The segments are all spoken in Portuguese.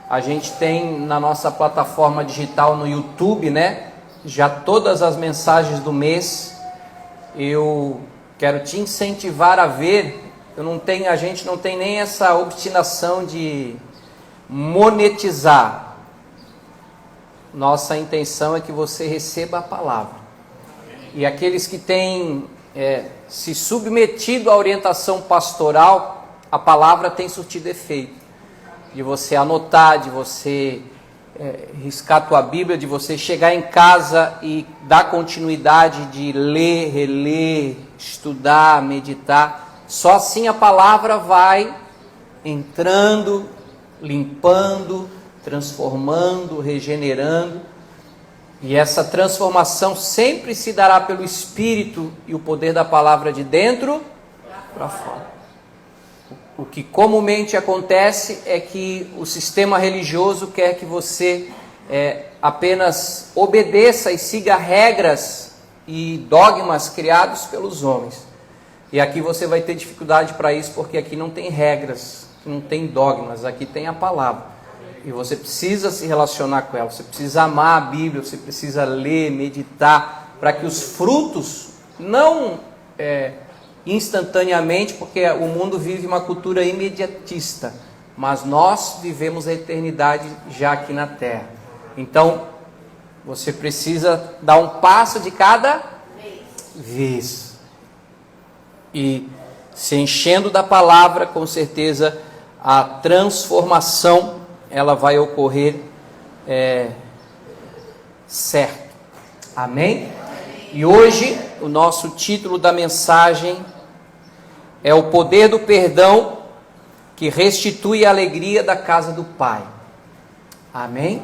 A gente tem na nossa plataforma digital no YouTube, né? Já todas as mensagens do mês. Eu quero te incentivar a ver. A gente não tem nem essa obstinação de monetizar. Nossa intenção é que você receba a palavra. E aqueles que têm se submetido à orientação pastoral, a palavra tem surtido efeito. De você anotar, de você riscar a tua Bíblia, de você chegar em casa e dar continuidade de ler, reler, estudar, meditar. Só assim a palavra vai entrando, limpando, transformando, regenerando. E essa transformação sempre se dará pelo Espírito e o poder da palavra de dentro para fora. O que comumente acontece é que o sistema religioso quer que você apenas obedeça e siga regras e dogmas criados pelos homens. E aqui você vai ter dificuldade para isso, porque aqui não tem regras, não tem dogmas, aqui tem a palavra. E você precisa se relacionar com ela, você precisa amar a Bíblia, você precisa ler, meditar, para que os frutos, não instantaneamente, porque o mundo vive uma cultura imediatista, mas nós vivemos a eternidade já aqui na terra. Então, você precisa dar um passo de cada vez. E se enchendo da palavra, com certeza a transformação ela vai ocorrer certo. Amém? E hoje o nosso título da mensagem é o poder do perdão que restitui a alegria da casa do Pai. Amém?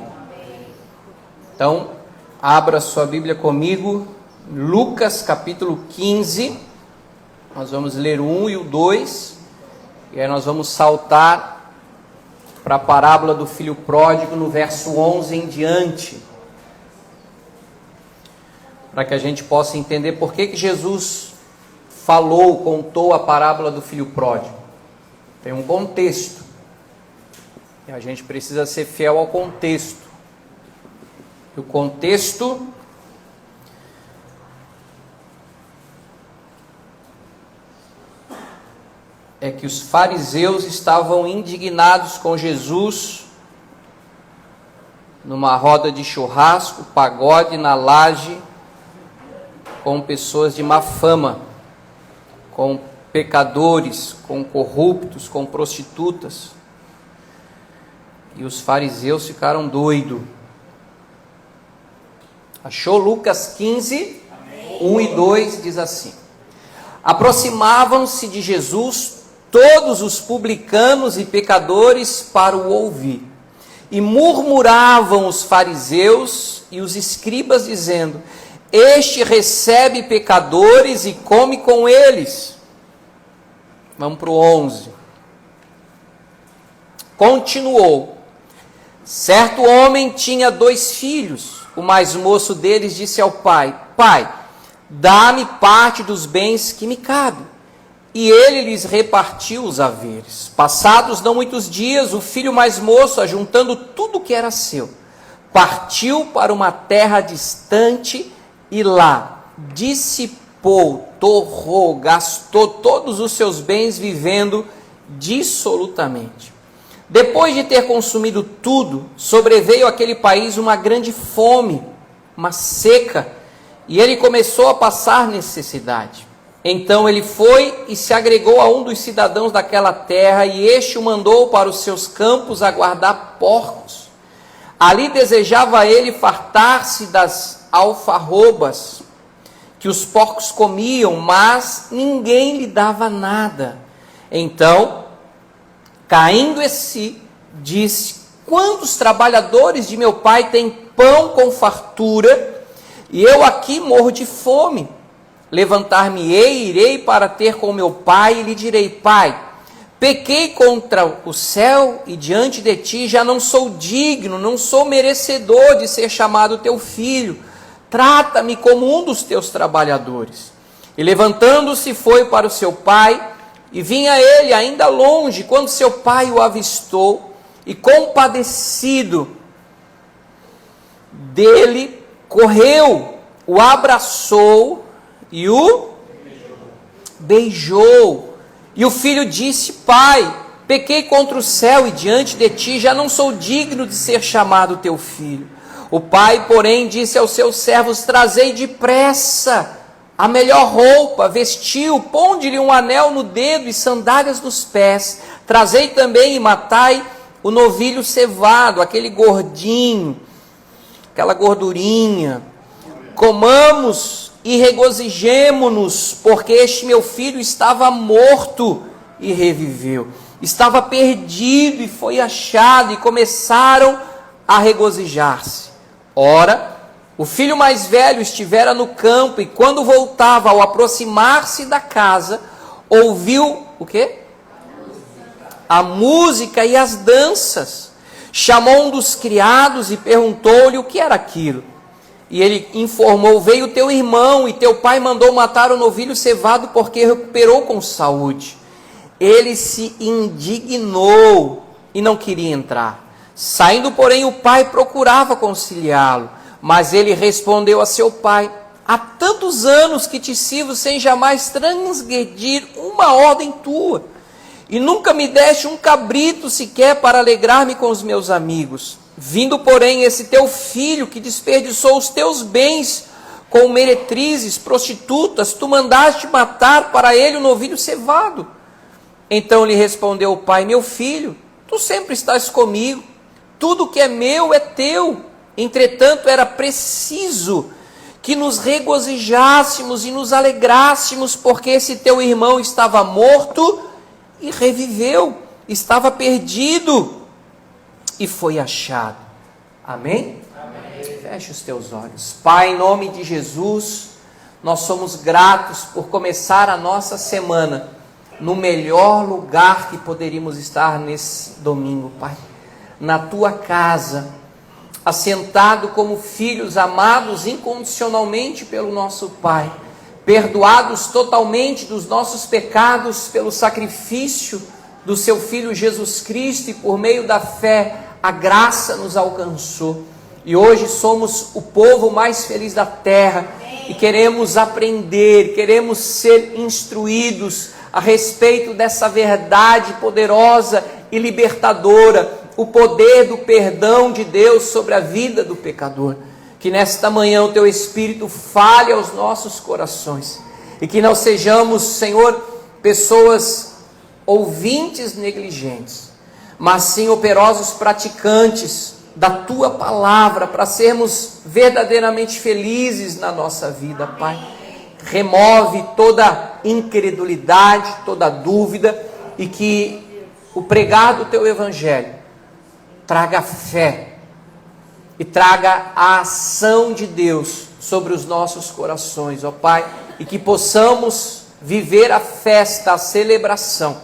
Então, abra sua Bíblia comigo, Lucas capítulo 15, nós vamos ler o 1 e o 2, e aí nós vamos saltar para a parábola do filho pródigo no verso 11 em diante, para que a gente possa entender por que Jesus contou a parábola do filho pródigo. Tem um contexto, e a gente precisa ser fiel ao contexto. E o contexto é que os fariseus estavam indignados com Jesus numa roda de churrasco, pagode na laje, com pessoas de má fama, com pecadores, com corruptos, com prostitutas. E os fariseus ficaram doidos. Achou? Lucas 15, 1 e 2 diz assim: aproximavam-se de Jesus todos os publicanos e pecadores para o ouvir. E murmuravam os fariseus e os escribas, dizendo: este recebe pecadores e come com eles. Vamos para o 11. Continuou: certo homem tinha 2 filhos. O mais moço deles disse ao pai: pai, dá-me parte dos bens que me cabem. E ele lhes repartiu os haveres. Passados não muitos dias, o filho mais moço, ajuntando tudo que era seu, partiu para uma terra distante e lá dissipou, torrou, gastou todos os seus bens, vivendo dissolutamente. Depois de ter consumido tudo, sobreveio àquele país uma grande fome, uma seca, e ele começou a passar necessidade. Então ele foi e se agregou a um dos cidadãos daquela terra, e este o mandou para os seus campos a guardar porcos. Ali desejava ele fartar-se das alfarrobas que os porcos comiam, mas ninguém lhe dava nada. Então, caindo em si, disse: quantos trabalhadores de meu pai têm pão com fartura, e eu aqui morro de fome? Levantar-me-ei, irei para ter com meu pai, e lhe direi: pai, pequei contra o céu e diante de ti, já não sou digno, não sou merecedor de ser chamado teu filho. Trata-me como um dos teus trabalhadores. E levantando-se foi para o seu pai, e vinha ele ainda longe, quando seu pai o avistou, e compadecido dele, correu, o abraçou e o beijou. E o filho disse: pai, pequei contra o céu e diante de ti, já não sou digno de ser chamado teu filho. O pai, porém, disse aos seus servos: trazei depressa a melhor roupa, vestiu, ponde-lhe um anel no dedo e sandálias nos pés. Trazei também e matai o novilho cevado, aquele gordinho, aquela gordurinha. Comamos e regozijemo-nos, porque este meu filho estava morto e reviveu. Estava perdido e foi achado, e começaram a regozijar-se. Ora, o filho mais velho estivera no campo, e quando voltava, ao aproximar-se da casa, ouviu o quê? A música e as danças. Chamou um dos criados e perguntou-lhe o que era aquilo. E ele informou: veio teu irmão, e teu pai mandou matar o novilho cevado, porque recuperou com saúde. Ele se indignou e não queria entrar. Saindo, porém, o pai procurava conciliá-lo, mas ele respondeu a seu pai: há tantos anos que te sirvo sem jamais transgredir uma ordem tua, e nunca me deste um cabrito sequer para alegrar-me com os meus amigos. Vindo, porém, esse teu filho, que desperdiçou os teus bens com meretrizes, prostitutas, tu mandaste matar para ele o novilho cevado. Então lhe respondeu o pai: meu filho, tu sempre estás comigo, tudo que é meu é teu. Entretanto, era preciso que nos regozijássemos e nos alegrássemos, porque esse teu irmão estava morto e reviveu, estava perdido e foi achado. Amém? Amém. Feche os teus olhos. Pai, em nome de Jesus, nós somos gratos por começar a nossa semana no melhor lugar que poderíamos estar nesse domingo, Pai. Na tua casa, assentado como filhos amados incondicionalmente pelo nosso Pai, perdoados totalmente dos nossos pecados pelo sacrifício do seu Filho Jesus Cristo, e por meio da fé a graça nos alcançou. E hoje somos o povo mais feliz da terra e queremos aprender, queremos ser instruídos a respeito dessa verdade poderosa e libertadora, o poder do perdão de Deus sobre a vida do pecador. Que nesta manhã o teu Espírito fale aos nossos corações, e que não sejamos, Senhor, pessoas ouvintes negligentes, mas sim operosos praticantes da tua palavra, para sermos verdadeiramente felizes na nossa vida, Pai. Remove toda incredulidade, toda dúvida, e que o pregar do teu evangelho traga fé e traga a ação de Deus sobre os nossos corações, ó Pai, e que possamos viver a festa, a celebração,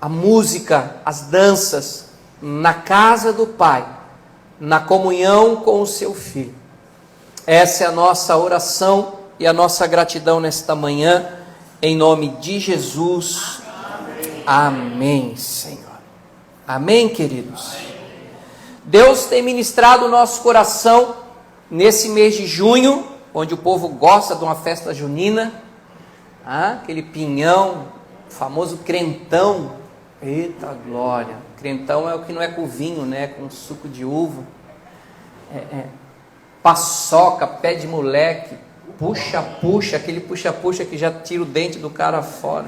a música, as danças na casa do Pai, na comunhão com o seu Filho. Essa é a nossa oração e a nossa gratidão nesta manhã, em nome de Jesus. Amém, Senhor. Amém, queridos? Deus tem ministrado o nosso coração nesse mês de junho, onde o povo gosta de uma festa junina, aquele pinhão, o famoso crentão. Eita glória! Crentão é o que não é com vinho, né? Com suco de uva. Paçoca, pé de moleque, puxa-puxa, aquele puxa-puxa que já tira o dente do cara fora.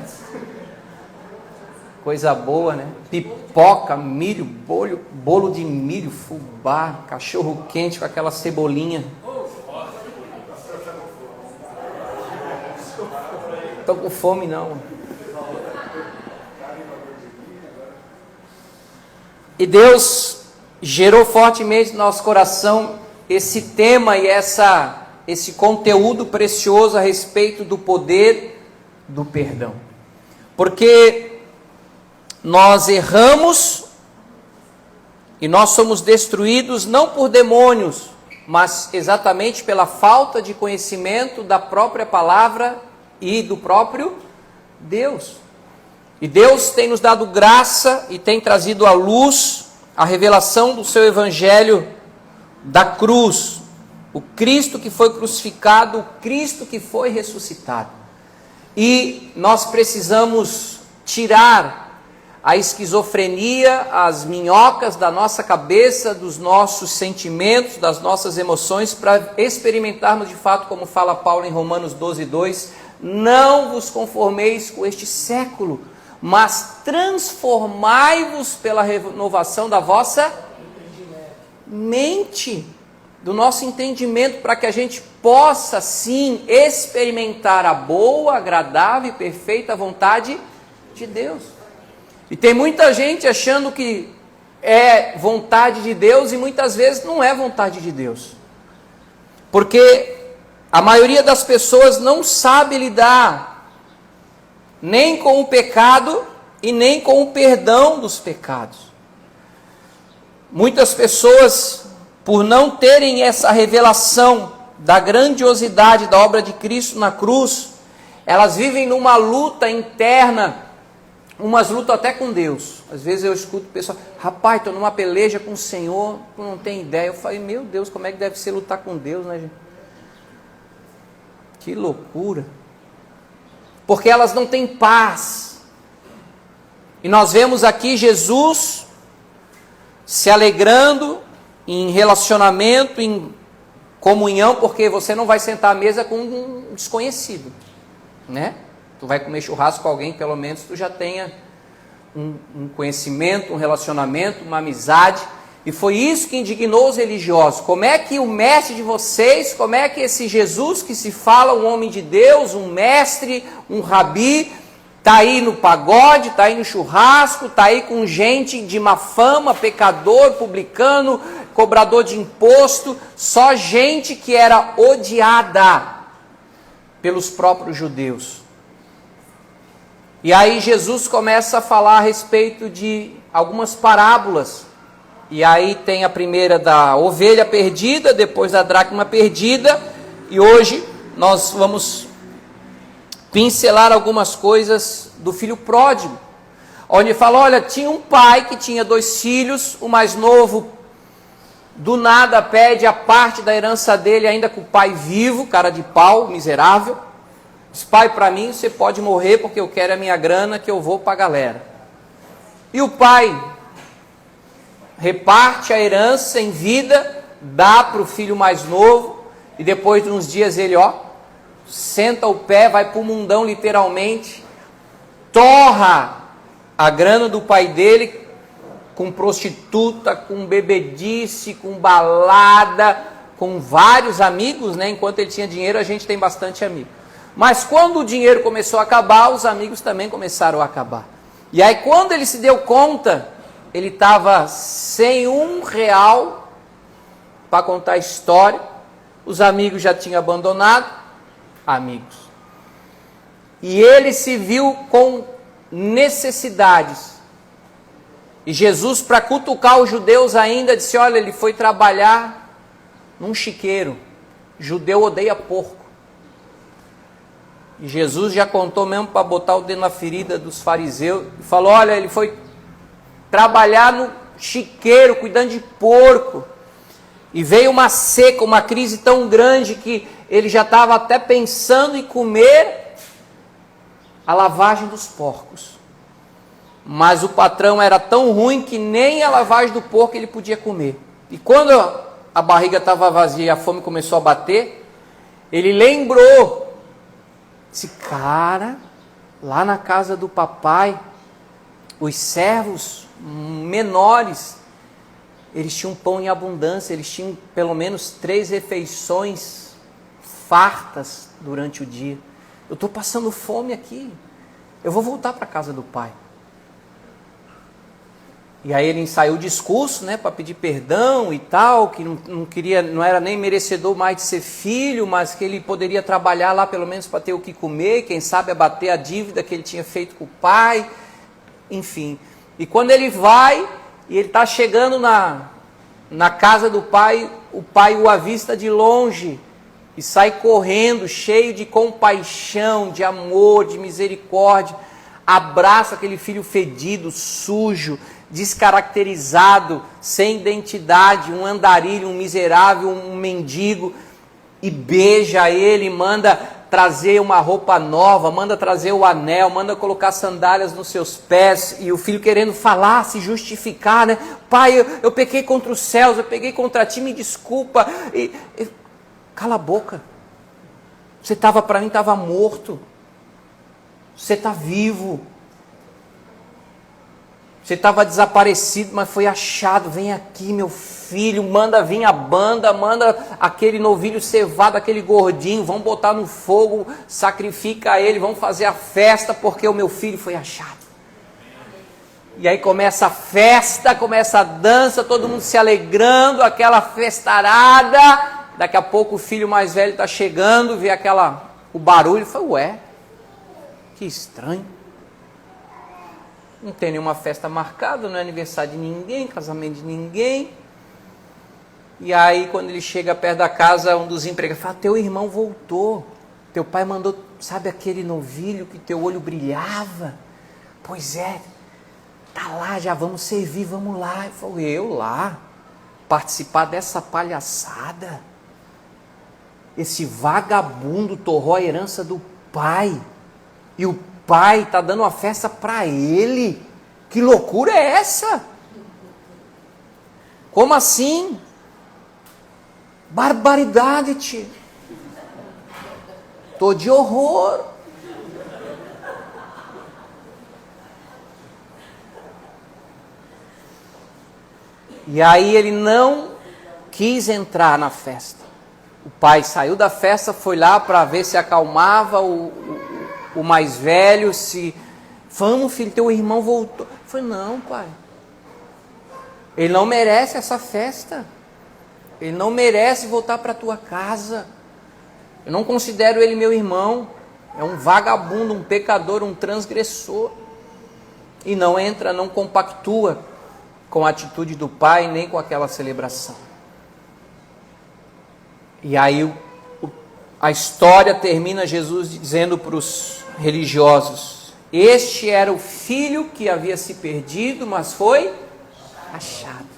Coisa boa, né? Pipoca, milho, bolo de milho, fubá, cachorro quente com aquela cebolinha. Tô com fome não. E Deus gerou fortemente no nosso coração esse tema e esse conteúdo precioso a respeito do poder do perdão. Porque nós erramos e nós somos destruídos não por demônios, mas exatamente pela falta de conhecimento da própria palavra e do próprio Deus. E Deus tem nos dado graça e tem trazido à luz a revelação do seu evangelho da cruz. O Cristo que foi crucificado, o Cristo que foi ressuscitado. E nós precisamos tirar a esquizofrenia, as minhocas da nossa cabeça, dos nossos sentimentos, das nossas emoções, para experimentarmos de fato, como fala Paulo em Romanos 12:2, não vos conformeis com este século, mas transformai-vos pela renovação da vossa mente, do nosso entendimento, para que a gente possa sim experimentar a boa, agradável e perfeita vontade de Deus. E tem muita gente achando que é vontade de Deus e muitas vezes não é vontade de Deus. Porque a maioria das pessoas não sabe lidar nem com o pecado e nem com o perdão dos pecados. Muitas pessoas, por não terem essa revelação da grandiosidade da obra de Cristo na cruz, elas vivem numa luta interna, umas lutam até com Deus. Às vezes eu escuto o pessoal, rapaz, estou numa peleja com o Senhor, tu não tem ideia. Eu falei, meu Deus, como é que deve ser lutar com Deus, né, gente? Que loucura. Porque elas não têm paz. E nós vemos aqui Jesus se alegrando em relacionamento, em comunhão, porque você não vai sentar à mesa com um desconhecido, né? Tu vai comer churrasco com alguém, pelo menos tu já tenha um conhecimento, um relacionamento, uma amizade. E foi isso que indignou os religiosos. Como é que o mestre de vocês, como é que esse Jesus que se fala um homem de Deus, um mestre, um rabi, está aí no pagode, está aí no churrasco, está aí com gente de má fama, pecador, publicano, cobrador de imposto, só gente que era odiada pelos próprios judeus. E aí Jesus começa a falar a respeito de algumas parábolas. E aí tem a primeira da ovelha perdida, depois da dracma perdida, e hoje nós vamos pincelar algumas coisas do filho pródigo, onde fala, olha, tinha um pai que tinha 2 filhos, o mais novo do nada pede a parte da herança dele ainda com o pai vivo, cara de pau, miserável. Diz, pai, para mim você pode morrer porque eu quero a minha grana que eu vou para a galera. E o pai reparte a herança em vida, dá para o filho mais novo, e depois de uns dias ele, senta o pé, vai para o mundão literalmente, torra a grana do pai dele com prostituta, com bebedice, com balada, com vários amigos, né? Enquanto ele tinha dinheiro, a gente tem bastante amigo. Mas quando o dinheiro começou a acabar, os amigos também começaram a acabar. E aí quando ele se deu conta, ele estava sem R$1 para contar a história, os amigos já tinham abandonado, amigos. E ele se viu com necessidades. E Jesus, para cutucar os judeus ainda, disse, olha, ele foi trabalhar num chiqueiro. Judeu odeia porco. E Jesus já contou mesmo para botar o dedo na ferida dos fariseus. E falou, olha, ele foi trabalhar no chiqueiro, cuidando de porco. E veio uma seca, uma crise tão grande que ele já estava até pensando em comer a lavagem dos porcos. Mas o patrão era tão ruim que nem a lavagem do porco ele podia comer. E quando a barriga estava vazia e a fome começou a bater, ele lembrou, esse cara, lá na casa do papai, os servos menores, eles tinham pão em abundância, eles tinham pelo menos 3 refeições fartas durante o dia. Eu estou passando fome aqui, eu vou voltar para a casa do pai. E aí ele ensaiou o discurso, né, para pedir perdão e tal, que não queria, não era nem merecedor mais de ser filho, mas que ele poderia trabalhar lá pelo menos para ter o que comer, quem sabe abater a dívida que ele tinha feito com o pai, enfim. E quando ele vai, e ele está chegando na casa do pai, o pai o avista de longe, e sai correndo, cheio de compaixão, de amor, de misericórdia. abraça aquele filho fedido, sujo, descaracterizado, sem identidade, um andarilho, um miserável, um mendigo, e beija ele, manda trazer uma roupa nova, manda trazer o anel, manda colocar sandálias nos seus pés, e o filho querendo falar, se justificar, né? Pai, eu pequei contra os céus, eu peguei contra ti, me desculpa. Cala a boca. Você estava, para mim, estava morto. Você está vivo. Você estava desaparecido, mas foi achado. Vem aqui, meu filho, manda vir a banda, manda aquele novilho cevado, aquele gordinho, vamos botar no fogo, sacrifica ele, vamos fazer a festa, porque o meu filho foi achado. E aí começa a festa, começa a dança, todo mundo se alegrando, aquela festarada. Daqui a pouco o filho mais velho está chegando, vê o barulho, e fala, ué, que estranho. Não tem nenhuma festa marcada, não é aniversário de ninguém, casamento de ninguém. E aí, quando ele chega perto da casa, um dos empregados fala, teu irmão voltou. Teu pai mandou, sabe aquele novilho que teu olho brilhava? Pois é, tá lá, já vamos servir, vamos lá. Ele falou, eu lá? Participar dessa palhaçada? Esse vagabundo torrou a herança do pai. E o pai está dando uma festa para ele. Que loucura é essa? Como assim? Barbaridade, tio. Tô de horror. E aí ele não quis entrar na festa. O pai saiu da festa, foi lá para ver se acalmava o mais velho, se... Vamos, filho, teu irmão voltou. Eu falei, não, pai. Ele não merece essa festa. Ele não merece voltar para a tua casa. Eu não considero ele meu irmão. É um vagabundo, um pecador, um transgressor. E não entra, não compactua com a atitude do pai, nem com aquela celebração. E aí a história termina Jesus dizendo para os religiosos, este era o filho que havia se perdido, mas foi achado.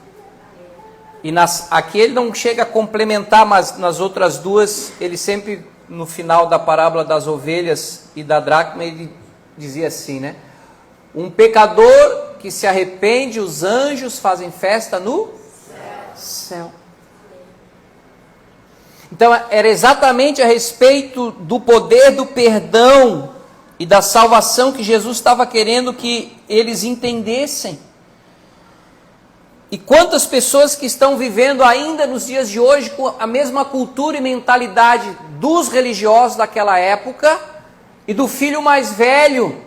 E aqui ele não chega a complementar, mas nas outras duas, ele sempre, no final da parábola das ovelhas e da dracma, ele dizia assim, né? Um pecador que se arrepende, os anjos fazem festa no céu. Então, era exatamente a respeito do poder do perdão e da salvação que Jesus estava querendo que eles entendessem. E quantas pessoas que estão vivendo ainda nos dias de hoje com a mesma cultura e mentalidade dos religiosos daquela época e do filho mais velho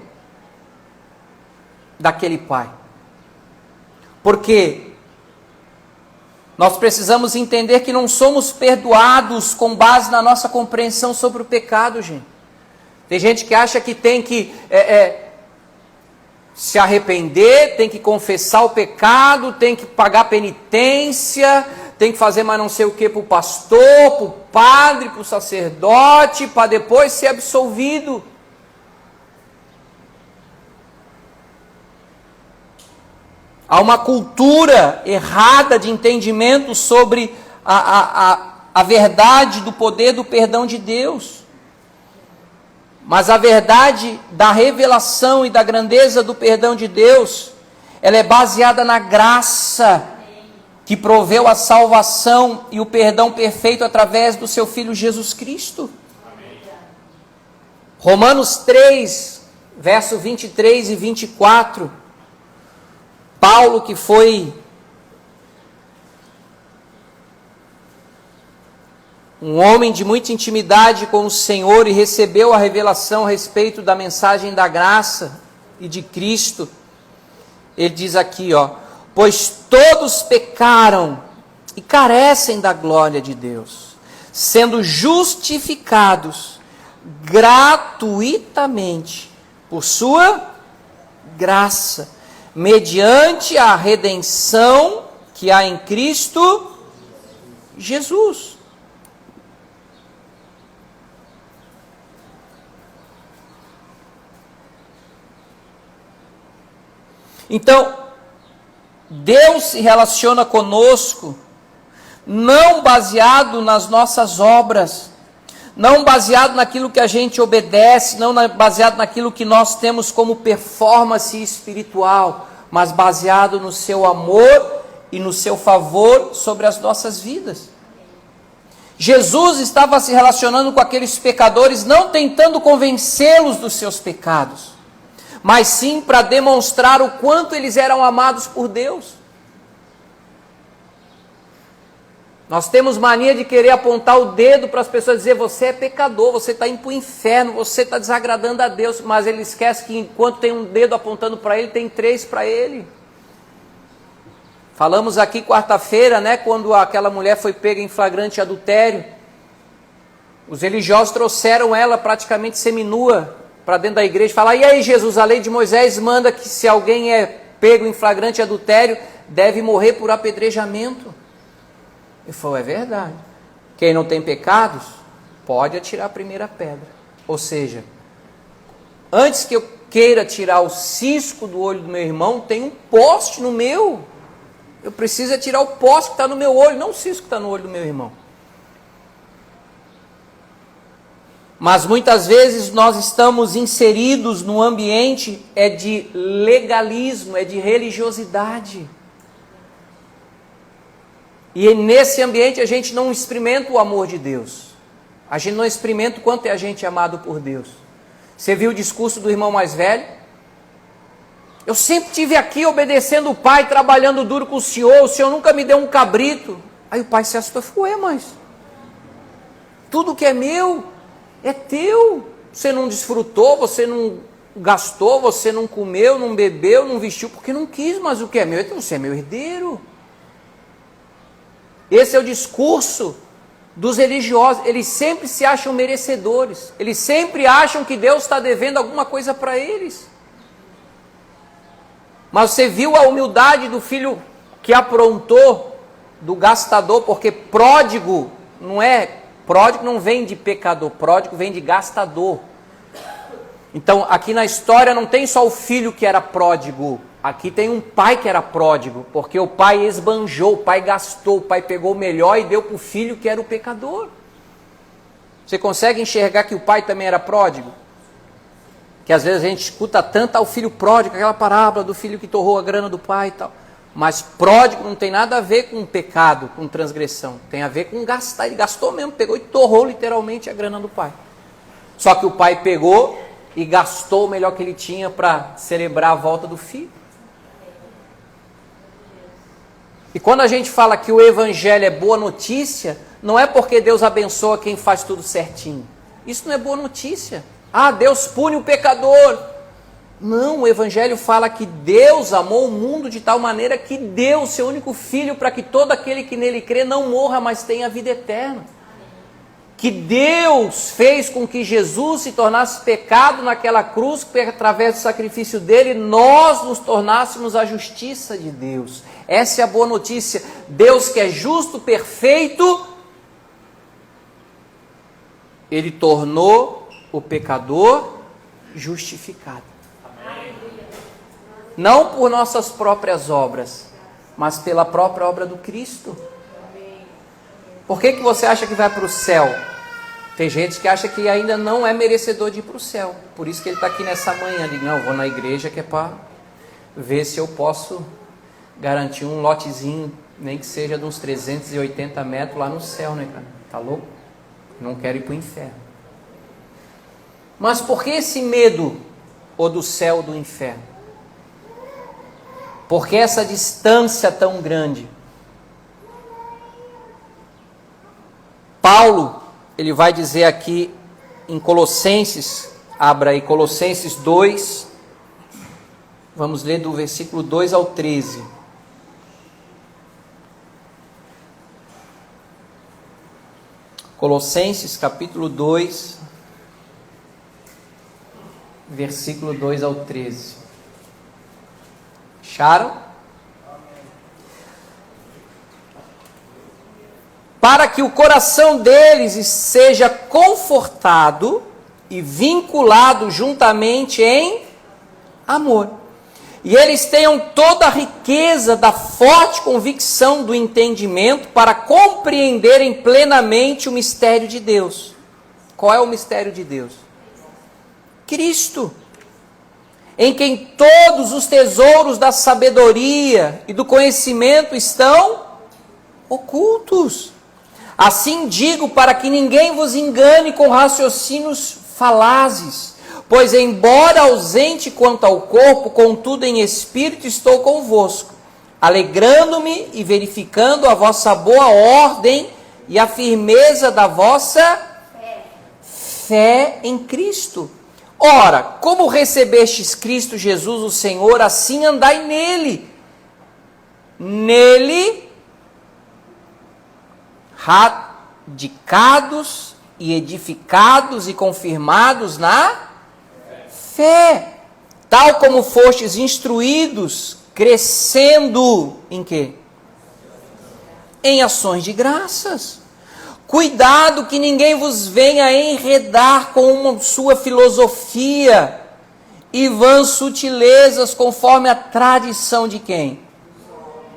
daquele pai. Porque nós precisamos entender que não somos perdoados com base na nossa compreensão sobre o pecado, gente. Tem gente que acha que tem que se arrepender, tem que confessar o pecado, tem que pagar penitência, tem que fazer mais não sei o que para o pastor, para o padre, para o sacerdote, para depois ser absolvido. Há uma cultura errada de entendimento sobre a verdade do poder do perdão de Deus. Mas a verdade da revelação e da grandeza do perdão de Deus, ela é baseada na graça que proveu a salvação e o perdão perfeito através do seu Filho Jesus Cristo. Romanos 3, verso 23 e 24... Paulo, que foi um homem de muita intimidade com o Senhor e recebeu a revelação a respeito da mensagem da graça e de Cristo, ele diz aqui, pois todos pecaram e carecem da glória de Deus, sendo justificados gratuitamente por sua graça, mediante a redenção que há em Cristo Jesus. Então, Deus se relaciona conosco não baseado nas nossas obras, não baseado naquilo que a gente obedece, não baseado naquilo que nós temos como performance espiritual, mas baseado no seu amor e no seu favor sobre as nossas vidas. Jesus estava se relacionando com aqueles pecadores, não tentando convencê-los dos seus pecados, mas sim para demonstrar o quanto eles eram amados por Deus. Nós temos mania de querer apontar o dedo para as pessoas e dizer: você é pecador, você está indo para o inferno, você está desagradando a Deus. Mas ele esquece que enquanto tem um dedo apontando para ele, tem 3 para ele. Falamos aqui quarta-feira, né, quando aquela mulher foi pega em flagrante adultério. Os religiosos trouxeram ela praticamente seminua para dentro da igreja e falaram: e aí, Jesus, a lei de Moisés manda que se alguém é pego em flagrante adultério, deve morrer por apedrejamento. Ele falou: é verdade. Quem não tem pecados, pode atirar a primeira pedra. Ou seja, antes que eu queira tirar o cisco do olho do meu irmão, tem um poste no meu. Eu preciso tirar o poste que está no meu olho, não o cisco que está no olho do meu irmão. Mas muitas vezes nós estamos inseridos num ambiente de legalismo, de religiosidade. E nesse ambiente a gente não experimenta o amor de Deus. A gente não experimenta o quanto é a gente amado por Deus. Você viu o discurso do irmão mais velho? Eu sempre estive aqui obedecendo o pai, trabalhando duro com o senhor nunca me deu um cabrito. Aí o pai se assustou e falou: mas tudo que é meu é teu. Você não desfrutou, você não gastou, você não comeu, não bebeu, não vestiu, porque não quis, mas o que é meu, então você é meu herdeiro. Esse é o discurso dos religiosos. Eles sempre se acham merecedores. Eles sempre acham que Deus está devendo alguma coisa para eles. Mas você viu a humildade do filho que aprontou, do gastador, porque pródigo não vem de pecador, pródigo vem de gastador. Então aqui na história não tem só o filho que era pródigo, aqui tem um pai que era pródigo, porque o pai esbanjou, o pai gastou, o pai pegou o melhor e deu para o filho que era o pecador. Você consegue enxergar que o pai também era pródigo? Que às vezes a gente escuta tanto ao filho pródigo, aquela parábola do filho que torrou a grana do pai e tal. Mas pródigo não tem nada a ver com pecado, com transgressão. Tem a ver com gastar. Ele gastou mesmo, pegou e torrou literalmente a grana do pai. Só que o pai pegou e gastou o melhor que ele tinha para celebrar a volta do filho. E quando a gente fala que o evangelho é boa notícia, não é porque Deus abençoa quem faz tudo certinho. Isso não é boa notícia. Ah, Deus pune o pecador. Não, o evangelho fala que Deus amou o mundo de tal maneira que deu o seu único filho para que todo aquele que nele crê não morra, mas tenha a vida eterna. Que Deus fez com que Jesus se tornasse pecado naquela cruz, que através do sacrifício dele nós nos tornássemos a justiça de Deus. Essa é a boa notícia. Deus, que é justo, perfeito, ele tornou o pecador justificado. Não por nossas próprias obras, mas pela própria obra do Cristo. Por que você acha que vai para o céu? Tem gente que acha que ainda não é merecedor de ir para o céu. Por isso que ele está aqui nessa manhã. Diz: não, eu vou na igreja que é para ver se eu posso garantir um lotezinho, nem que seja de uns 380 metros lá no céu, né, cara? Tá louco? Não quero ir para o inferno. Mas por que esse medo, ou do céu ou do inferno? Por que essa distância tão grande? Paulo, ele vai dizer aqui em Colossenses, abra aí Colossenses 2, vamos ler do versículo 2 ao 13. Colossenses capítulo 2, versículo 2 ao 13. Acharam? Para que o coração deles seja confortado e vinculado juntamente em amor, e eles tenham toda a riqueza da forte convicção do entendimento para compreenderem plenamente o mistério de Deus. Qual é o mistério de Deus? Cristo, em quem todos os tesouros da sabedoria e do conhecimento estão ocultos. Assim digo, para que ninguém vos engane com raciocínios falazes, pois embora ausente quanto ao corpo, contudo em espírito estou convosco, alegrando-me e verificando a vossa boa ordem e a firmeza da vossa fé em Cristo. Ora, como recebestes Cristo Jesus o Senhor, assim andai nele. Nele, radicados e edificados e confirmados na fé, tal como fostes instruídos, crescendo em quê? Em ações de graças. Cuidado que ninguém vos venha enredar com uma sua filosofia e vãs sutilezas conforme a tradição de quem?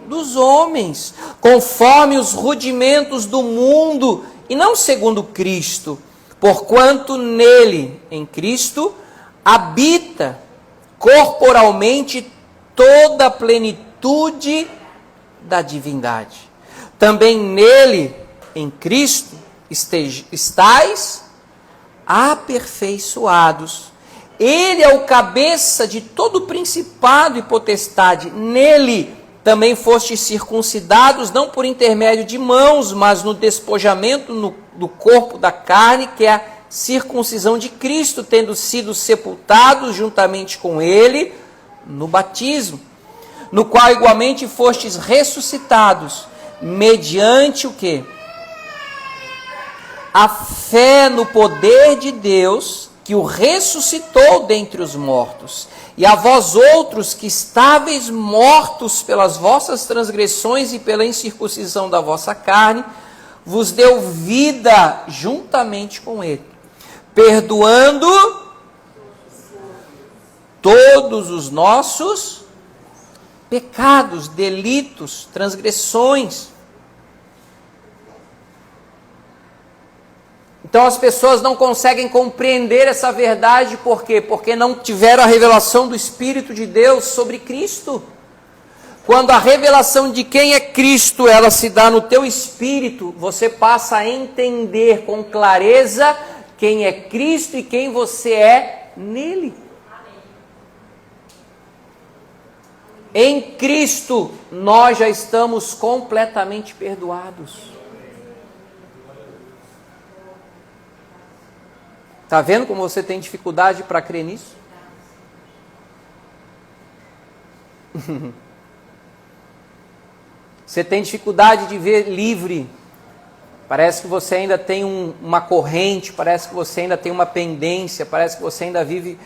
Dos homens, conforme os rudimentos do mundo e não segundo Cristo, porquanto nele, em Cristo, habita corporalmente toda a plenitude da divindade. Também nele, em Cristo, estáis aperfeiçoados. Ele é o cabeça de todo principado e potestade. Nele também fostes circuncidados, não por intermédio de mãos, mas no despojamento do corpo da carne, que é a circuncisão de Cristo, tendo sido sepultados juntamente com ele no batismo, no qual igualmente fostes ressuscitados, mediante o quê? A fé no poder de Deus, que o ressuscitou dentre os mortos. E a vós outros que estáveis mortos pelas vossas transgressões e pela incircuncisão da vossa carne, vos deu vida juntamente com ele, perdoando todos os nossos pecados, delitos, transgressões. Então as pessoas não conseguem compreender essa verdade, por quê? Porque não tiveram a revelação do Espírito de Deus sobre Cristo. Quando a revelação de quem é Cristo, ela se dá no teu espírito, você passa a entender com clareza quem é Cristo e quem você é nele. Em Cristo, nós já estamos completamente perdoados. Está vendo como você tem dificuldade para crer nisso? Você tem dificuldade de ver livre. Parece que você ainda tem uma corrente, parece que você ainda tem uma pendência, parece que você ainda vive...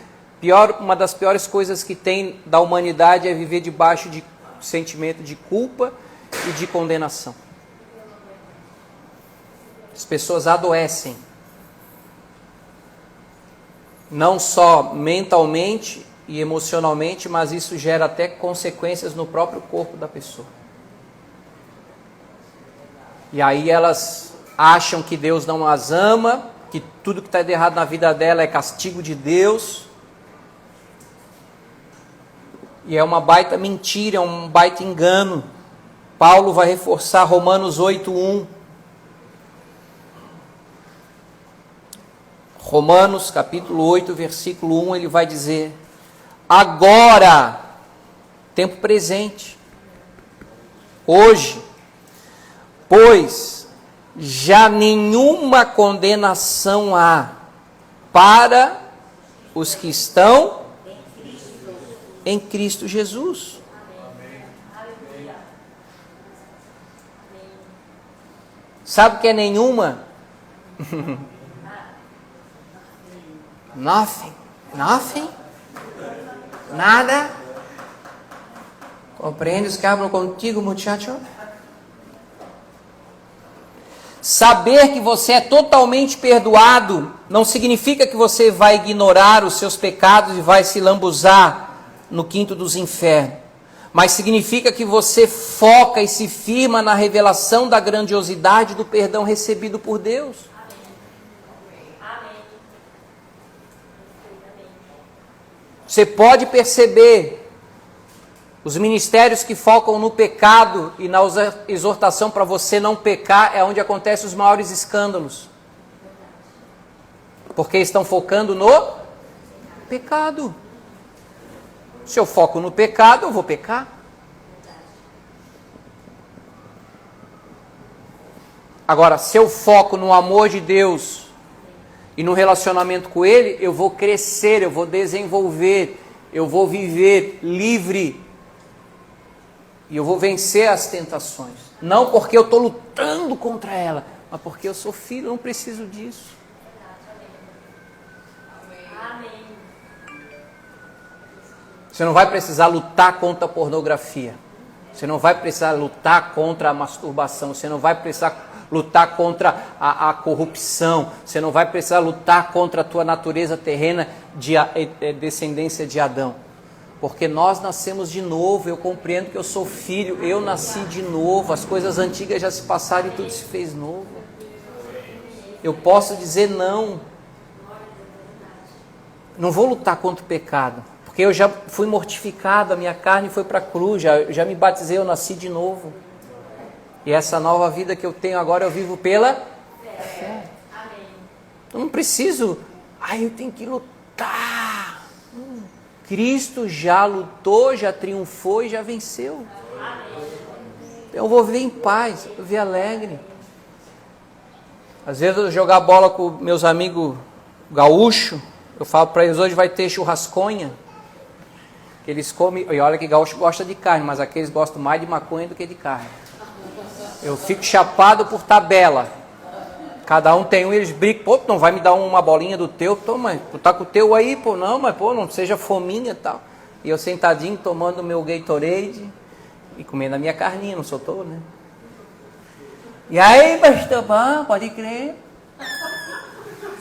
Uma das piores coisas que tem da humanidade é viver debaixo de sentimento de culpa e de condenação. As pessoas adoecem. Não só mentalmente e emocionalmente, mas isso gera até consequências no próprio corpo da pessoa. E aí elas acham que Deus não as ama, que tudo que está de errado na vida dela é castigo de Deus. E é uma baita mentira, é um baita engano. Paulo vai reforçar Romanos 8:1. Romanos capítulo 8, versículo 1, ele vai dizer: agora, tempo presente, hoje, pois já nenhuma condenação há para os que estão em Cristo Jesus. Sabe o que é nenhuma? Nothing. Nothing? Nada? ¿Compreendes que hablo contigo, muchacho? Saber que você é totalmente perdoado não significa que você vai ignorar os seus pecados e vai se lambuzar no quinto dos infernos, mas significa que você foca e se firma na revelação da grandiosidade do perdão recebido por Deus. Você pode perceber os ministérios que focam no pecado e na exortação para você não pecar é onde acontecem os maiores escândalos. Porque estão focando no pecado. Se eu foco no pecado, eu vou pecar. Agora, se eu foco no amor de Deus e no relacionamento com Ele, eu vou crescer, eu vou desenvolver, eu vou viver livre. E eu vou vencer as tentações. Não porque eu estou lutando contra ela, mas porque eu sou filho, eu não preciso disso. Você não vai precisar lutar contra a pornografia. Você não vai precisar lutar contra a masturbação. Você não vai precisar lutar contra a corrupção. Você não vai precisar lutar contra a tua natureza terrena de descendência de Adão. Porque nós nascemos de novo, eu compreendo que eu sou filho, eu nasci de novo, as coisas antigas já se passaram e tudo se fez novo. Eu posso dizer não. Não vou lutar contra o pecado, porque eu já fui mortificado, a minha carne foi para a cruz, já me batizei, eu nasci de novo. E essa nova vida que eu tenho agora, eu vivo pela fé. Eu não preciso, eu tenho que lutar. Cristo já lutou, já triunfou e já venceu. Eu vou viver em paz, eu vou viver alegre. Às vezes eu jogar bola com meus amigos gaúchos, eu falo para eles, hoje vai ter churrasconha. Eles comem, e olha que gaúcho gosta de carne, mas aqueles gostam mais de maconha do que de carne. Eu fico chapado por tabela. Cada um tem um, eles brigam, pô, não vai me dar uma bolinha do teu, toma, tu tá com o teu aí, pô, não, mas pô, não seja fominha e tal. E eu sentadinho, tomando meu Gatorade e comendo a minha carninha, não sou tolo, né? E aí, pastor, pode crer.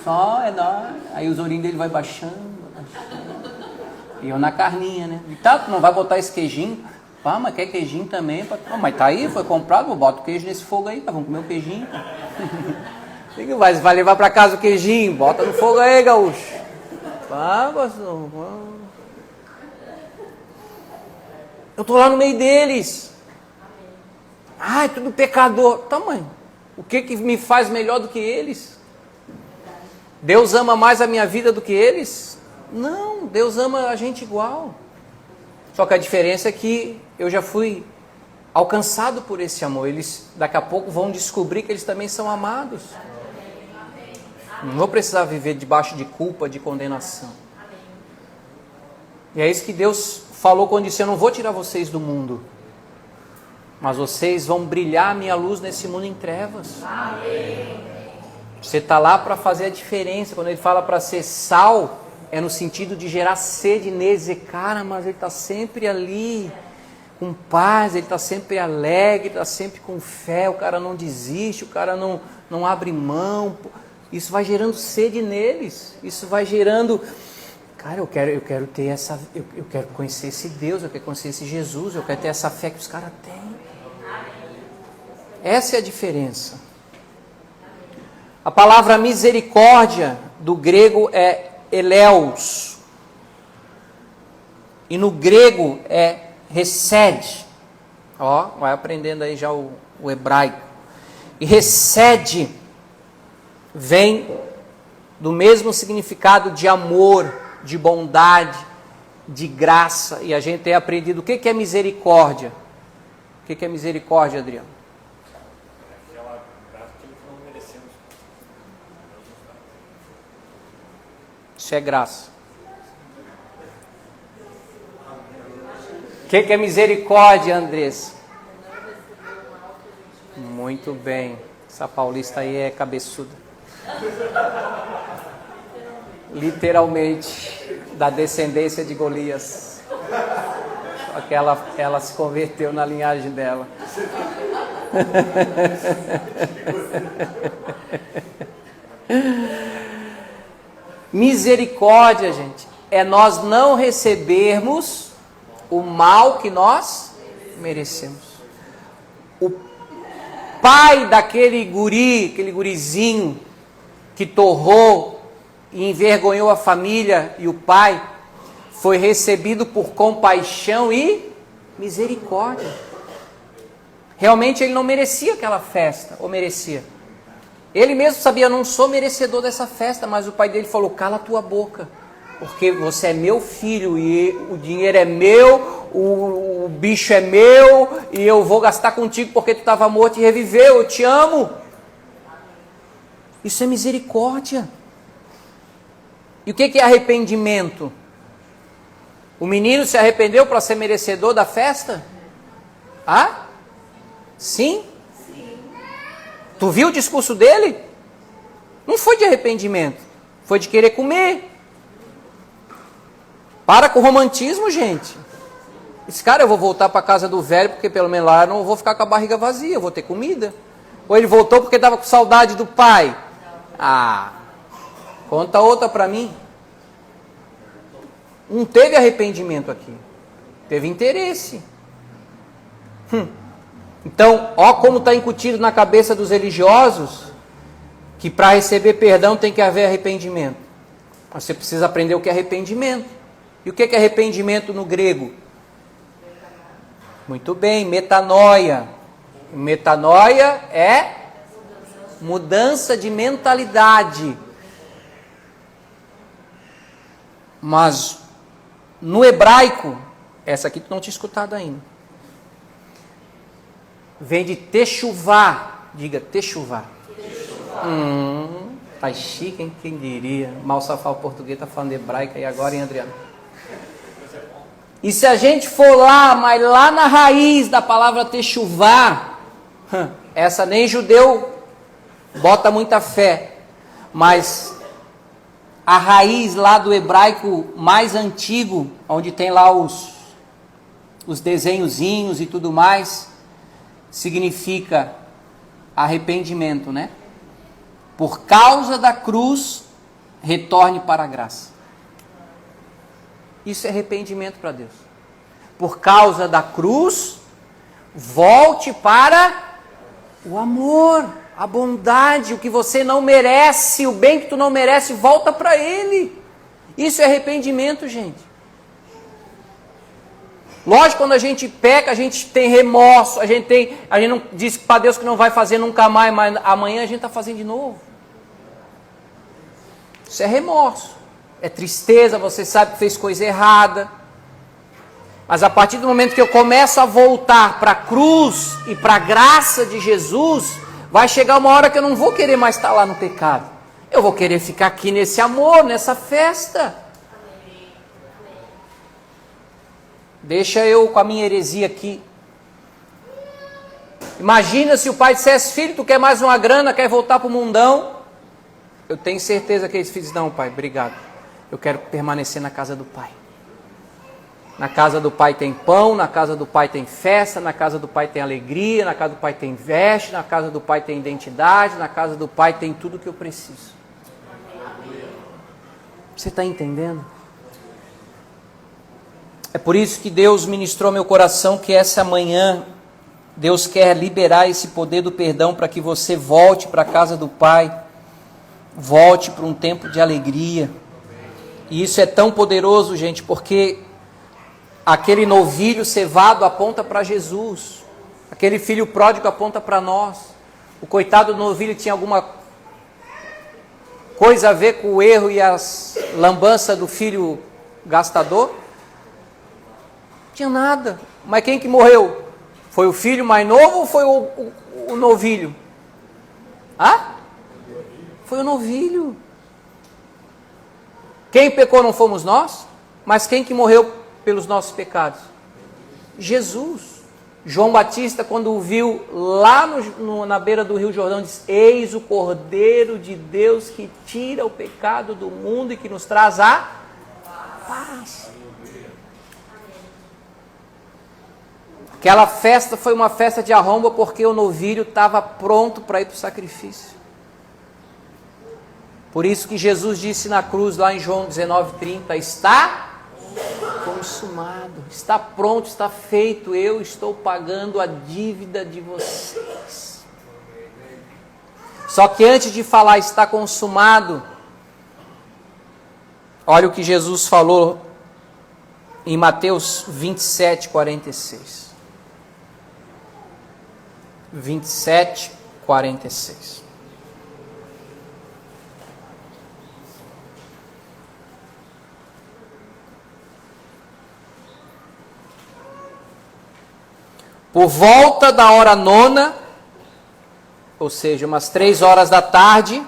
Só é nóis. Aí os olhinhos dele vai baixando. E eu na carninha, né? E tá, tu não vai botar esse queijinho? Pá, mas quer queijinho também? Pô, mas tá aí, foi comprado, vou botar o queijo nesse fogo aí, tá, vamos comer o queijinho. Vai levar para casa o queijinho, bota no fogo aí, gaúcho. Pastor. Eu estou lá no meio deles. É tudo pecador. Tá, mãe, o que me faz melhor do que eles? Deus ama mais a minha vida do que eles? Não, Deus ama a gente igual. Só que a diferença é que eu já fui alcançado por esse amor. Eles daqui a pouco vão descobrir que eles também são amados. Não vou precisar viver debaixo de culpa, de condenação. E é isso que Deus falou quando disse, eu não vou tirar vocês do mundo, mas vocês vão brilhar a minha luz nesse mundo em trevas. Você está lá para fazer a diferença. Quando ele fala para ser sal, é no sentido de gerar sede neles, dizer, cara, mas ele está sempre ali, com paz, ele está sempre alegre, está sempre com fé, o cara não desiste, o cara não abre mão. Isso vai gerando sede neles, isso vai gerando, cara, eu quero ter essa, eu quero conhecer esse Deus, eu quero conhecer esse Jesus, eu quero ter essa fé que os caras têm. Essa é a diferença. A palavra misericórdia do grego é eleus, e no grego é recede. Vai aprendendo aí já o hebraico. E recede vem do mesmo significado de amor, de bondade, de graça. E a gente tem aprendido o que é misericórdia. O que é misericórdia, Adriano? Aquela graça que não merecemos. Isso é graça. O que é misericórdia, Andressa? Muito bem. Essa paulista aí é cabeçuda. Literalmente, da descendência de Golias. Só que ela se converteu na linhagem dela. Misericórdia, gente, é nós não recebermos o mal que nós merecemos. O pai daquele guri, aquele gurizinho que torrou e envergonhou a família e o pai, foi recebido por compaixão e misericórdia. Realmente ele não merecia aquela festa, ou merecia? Ele mesmo sabia, eu não sou merecedor dessa festa, mas o pai dele falou, cala a tua boca, porque você é meu filho e o dinheiro é meu, o bicho é meu e eu vou gastar contigo porque tu estava morto e reviveu, eu te amo. Isso é misericórdia. E o que é arrependimento? O menino se arrependeu para ser merecedor da festa? Ah? Sim? Tu viu o discurso dele? Não foi de arrependimento, foi de querer comer. Para com o romantismo, gente. Esse cara, eu vou voltar para a casa do velho, porque pelo menos lá eu não vou ficar com a barriga vazia, eu vou ter comida. Ou ele voltou porque estava com saudade do pai. Ah, conta outra para mim. Não teve arrependimento aqui, teve interesse. Então, ó como está incutido na cabeça dos religiosos, que para receber perdão tem que haver arrependimento. Você precisa aprender o que é arrependimento. E o que é arrependimento no grego? Muito bem, metanoia. Metanoia é mudança de mentalidade. Mas no hebraico, essa aqui tu não tinha escutado ainda. Vem de techuvá. Diga techuvá. Tá chique, hein? Quem diria? Mal safar o português, tá falando hebraico aí agora, hein, Adriano? E se a gente for lá, mas lá na raiz da palavra techuvá, essa nem judeu bota muita fé, mas a raiz lá do hebraico mais antigo, onde tem lá os desenhozinhos e tudo mais, significa arrependimento, né? Por causa da cruz, retorne para a graça. Isso é arrependimento para Deus. Por causa da cruz, volte para o amor, a bondade, o que você não merece, o bem que tu não merece, volta para Ele. Isso é arrependimento, gente. Lógico, quando a gente peca, a gente tem remorso, a gente não diz para Deus que não vai fazer nunca mais, mas amanhã a gente está fazendo de novo. Isso é remorso, é tristeza, você sabe que fez coisa errada. Mas a partir do momento que eu começo a voltar para a cruz e para a graça de Jesus, vai chegar uma hora que eu não vou querer mais estar lá no pecado. Eu vou querer ficar aqui nesse amor, nessa festa. Deixa eu com a minha heresia aqui. Imagina se o pai dissesse, filho, tu quer mais uma grana, quer voltar para o mundão? Eu tenho certeza que eles filhos, não, pai, obrigado. Eu quero permanecer na casa do pai. Na casa do pai tem pão, na casa do pai tem festa, na casa do pai tem alegria, na casa do pai tem veste, na casa do pai tem identidade, na casa do pai tem tudo que eu preciso. Você está entendendo? É por isso que Deus ministrou meu coração que essa manhã Deus quer liberar esse poder do perdão para que você volte para a casa do Pai, volte para um tempo de alegria. E isso é tão poderoso, gente, porque aquele novilho cevado aponta para Jesus, aquele filho pródigo aponta para nós. O coitado do novilho tinha alguma coisa a ver com o erro e as lambanças do filho gastador? Tinha nada. Mas quem que morreu? Foi o filho mais novo ou foi o novilho? Foi o novilho. Quem pecou não fomos nós, mas quem que morreu pelos nossos pecados? Jesus. João Batista, quando o viu lá na beira do Rio Jordão, disse: eis o Cordeiro de Deus que tira o pecado do mundo e que nos traz a paz. Aquela festa foi uma festa de arromba porque o novilho estava pronto para ir para o sacrifício. Por isso que Jesus disse na cruz, lá em João 19:30, está consumado, está pronto, está feito, eu estou pagando a dívida de vocês. Só que antes de falar está consumado, olha o que Jesus falou em Mateus 27, 46. 27, 46. Por volta da hora 9, ou seja, umas 3 horas da tarde,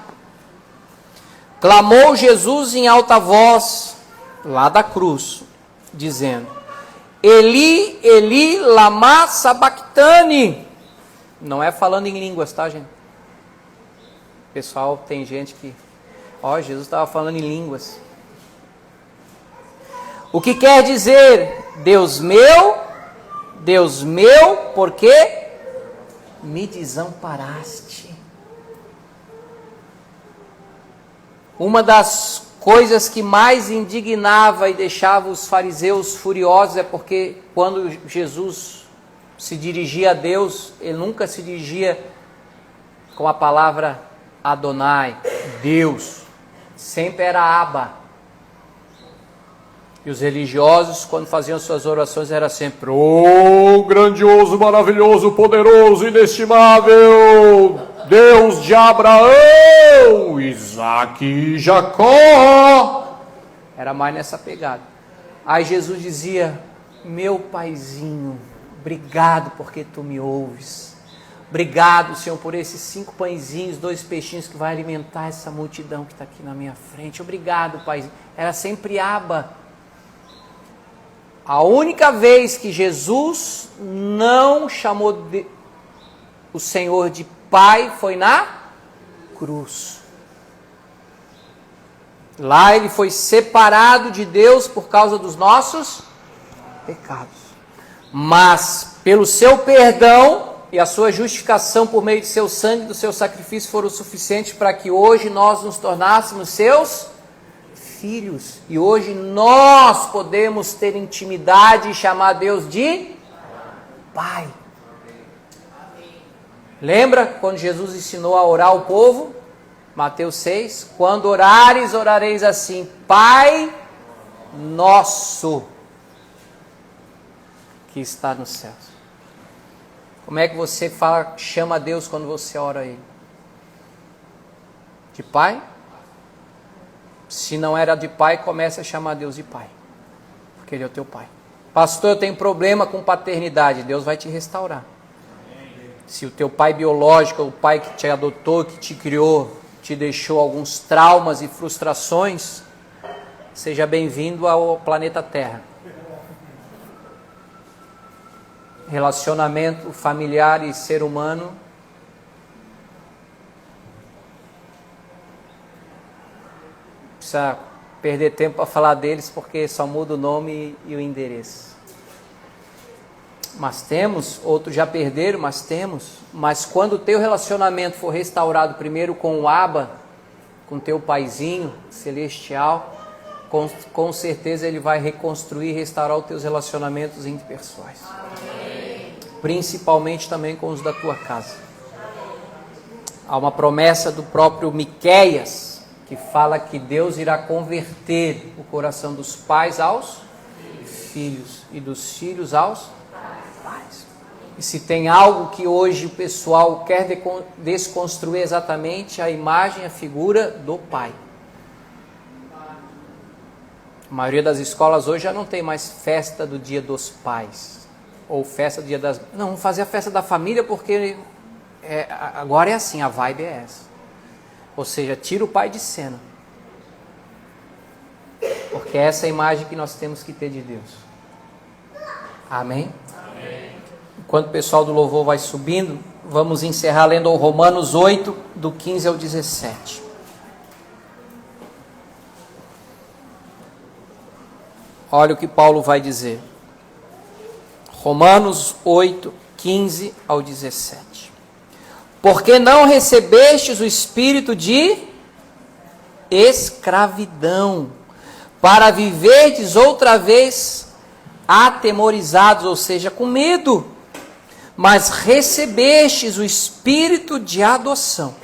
clamou Jesus em alta voz, lá da cruz, dizendo: Eli, Eli, lama sabachthani. Não é falando em línguas, tá, gente? Pessoal, tem gente que... Jesus estava falando em línguas. O que quer dizer, Deus meu, por que me desamparaste? Uma das coisas que mais indignava e deixava os fariseus furiosos é porque quando Jesus se dirigia a Deus, ele nunca se dirigia com a palavra Adonai, Deus. Sempre era Abba. E os religiosos, quando faziam suas orações, era sempre: "Oh, grandioso, maravilhoso, poderoso, inestimável, Deus de Abraão, Isaac e Jacó." Era mais nessa pegada. Aí Jesus dizia: "Meu paizinho, obrigado porque tu me ouves. Obrigado, Senhor, por esses 5 pãezinhos, 2 peixinhos que vai alimentar essa multidão que está aqui na minha frente. Obrigado, paizinho." Era sempre Abba. A única vez que Jesus não chamou o Senhor de Pai foi na cruz. Lá ele foi separado de Deus por causa dos nossos pecados. Mas pelo seu perdão e a sua justificação por meio de seu sangue e do seu sacrifício foram suficientes para que hoje nós nos tornássemos seus filhos. E hoje nós podemos ter intimidade e chamar Deus de Pai. Lembra quando Jesus ensinou a orar ao povo? Mateus 6. Quando orares, orareis assim: Pai nosso que está nos céus. Como é que você chama Deus quando você ora a Ele? De Pai? Se não era de pai, comece a chamar Deus de pai, porque Ele é o teu pai. Pastor, eu tenho problema com paternidade. Deus vai te restaurar. Se o teu pai biológico, o pai que te adotou, que te criou, te deixou alguns traumas e frustrações, seja bem-vindo ao planeta Terra. Relacionamento familiar e ser humano precisa perder tempo para falar deles, porque só muda o nome e o endereço. Mas temos, outros já perderam, mas temos. Mas quando o teu relacionamento for restaurado primeiro com o Abba, com teu paizinho celestial, com certeza ele vai reconstruir e restaurar os teus relacionamentos interpessoais. Principalmente também com os da tua casa. Há uma promessa do próprio Miqueias, que fala que Deus irá converter o coração dos pais aos filhos e dos filhos aos pais. E se tem algo que hoje o pessoal quer desconstruir exatamente, a imagem, a figura do pai. A maioria das escolas hoje já não tem mais festa do Dia dos Pais, ou festa do Dia das... Não, vamos fazer a festa da família porque agora é assim, a vibe é essa. Ou seja, tira o pai de cena. Porque essa é a imagem que nós temos que ter de Deus. Amém? Amém. Enquanto o pessoal do louvor vai subindo, vamos encerrar lendo o Romanos 8, do 15 ao 17. Olha o que Paulo vai dizer. Romanos 8, 15 ao 17. Porque não recebestes o espírito de escravidão, para viverdes outra vez atemorizados, ou seja, com medo, mas recebestes o Espírito de adoção,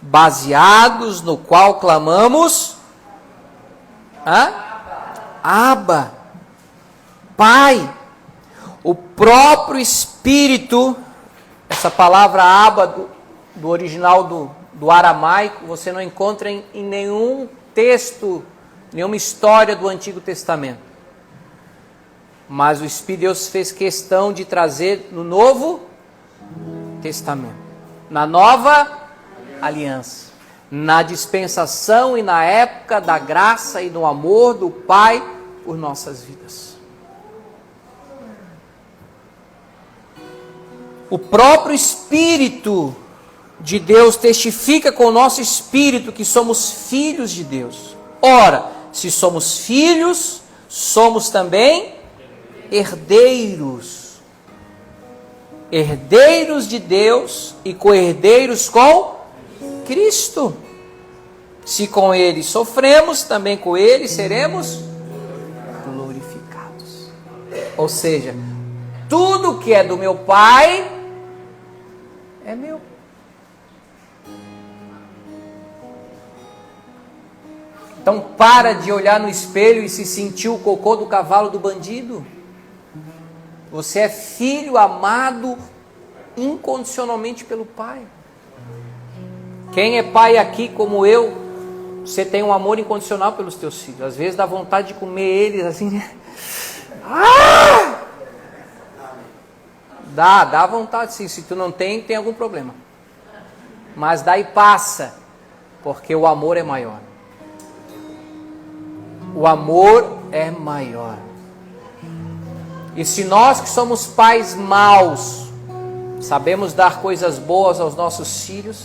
baseados no qual clamamos, Abba, Pai. O próprio Espírito, essa palavra Abba do original do aramaico, você não encontra em nenhum texto, nenhuma história do Antigo Testamento. Mas o Espírito de Deus fez questão de trazer no Novo Testamento, na Nova Aliança, na dispensação e na época da graça e do amor do Pai por nossas vidas. O próprio Espírito de Deus testifica com o nosso espírito que somos filhos de Deus. Ora, se somos filhos, somos também herdeiros. Herdeiros de Deus e co-herdeiros com Cristo. Se com Ele sofremos, também com Ele seremos glorificados. Ou seja, tudo que é do meu Pai é meu. Então para de olhar no espelho e se sentir o cocô do cavalo do bandido. Você é filho amado incondicionalmente pelo Pai. Quem é pai aqui como eu, você tem um amor incondicional pelos teus filhos. Às vezes dá vontade de comer eles assim, né? Dá vontade sim. Se tu não tem algum problema. Mas daí passa, porque o amor é maior. O amor é maior. E se nós que somos pais maus, sabemos dar coisas boas aos nossos filhos.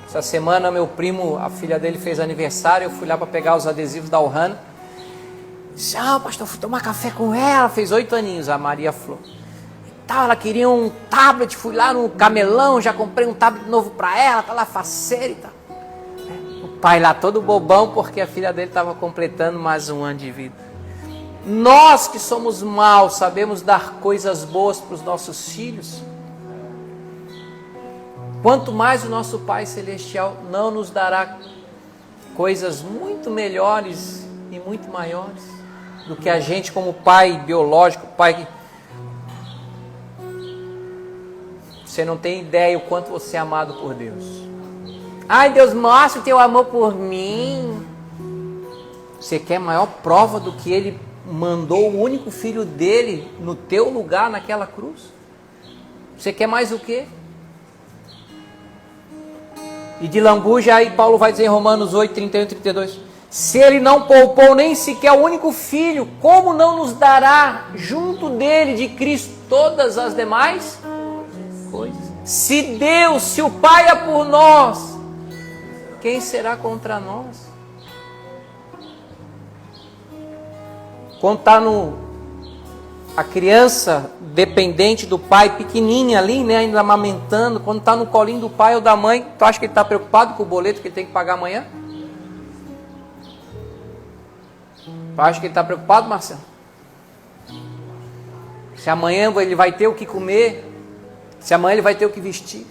Essa semana meu primo, a filha dele fez aniversário, eu fui lá para pegar os adesivos da Ohana. Disse, pastor, fui tomar café com ela, fez 8 aninhos, a Maria Flor. Ela queria um tablet, fui lá no camelão, já comprei um tablet novo para ela, tá lá faceira e tal. O pai lá todo bobão, porque a filha dele estava completando mais um ano de vida. Nós que somos maus, sabemos dar coisas boas para os nossos filhos. Quanto mais o nosso Pai Celestial não nos dará coisas muito melhores e muito maiores do que a gente como pai biológico, pai que... Você não tem ideia o quanto você é amado por Deus. Ai, Deus, mostra o teu amor por mim. Você quer maior prova do que Ele mandou o único filho dele no teu lugar naquela cruz? Você quer mais o quê? E de lambuja aí Paulo vai dizer em Romanos 8, 31 e 32. Se Ele não poupou nem sequer o único filho, como não nos dará junto dele, de Cristo, todas as demais coisas? Se Deus, se o Pai é por nós, quem será contra nós? Quando está a criança dependente do pai, pequenininha ali, né, ainda amamentando, quando está no colinho do pai ou da mãe, tu acha que ele está preocupado com o boleto que ele tem que pagar amanhã? Tu acha que ele está preocupado, Marcelo? Se amanhã ele vai ter o que comer, se amanhã ele vai ter o que vestir.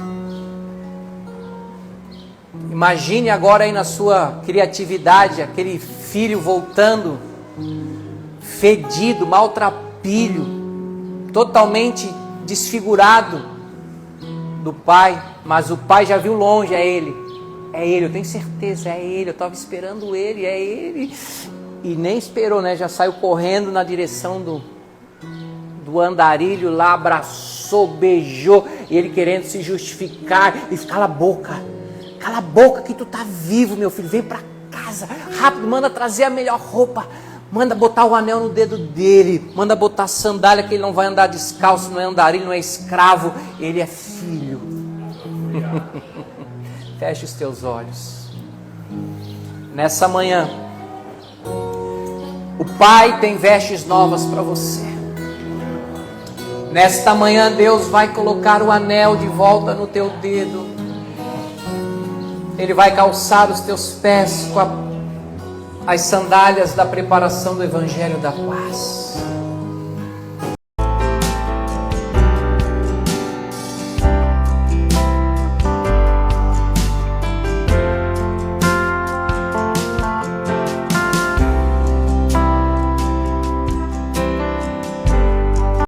Imagine agora aí na sua criatividade, aquele filho voltando, fedido, maltrapilho, totalmente desfigurado do pai, mas o pai já viu longe, é ele, eu tenho certeza, é ele, eu estava esperando ele, é ele, e nem esperou, né? Já saiu correndo na direção do andarilho lá, abraçou, beijou, e ele querendo se justificar, e cala a boca que tu tá vivo, meu filho, vem para casa, rápido, manda trazer a melhor roupa, manda botar o anel no dedo dele, manda botar a sandália, que ele não vai andar descalço, não é andarilho, não é escravo, ele é filho. Feche os teus olhos. Nessa manhã, o Pai tem vestes novas para você. Nesta manhã, Deus vai colocar o anel de volta no teu dedo. Ele vai calçar os teus pés com as sandálias da preparação do Evangelho da Paz.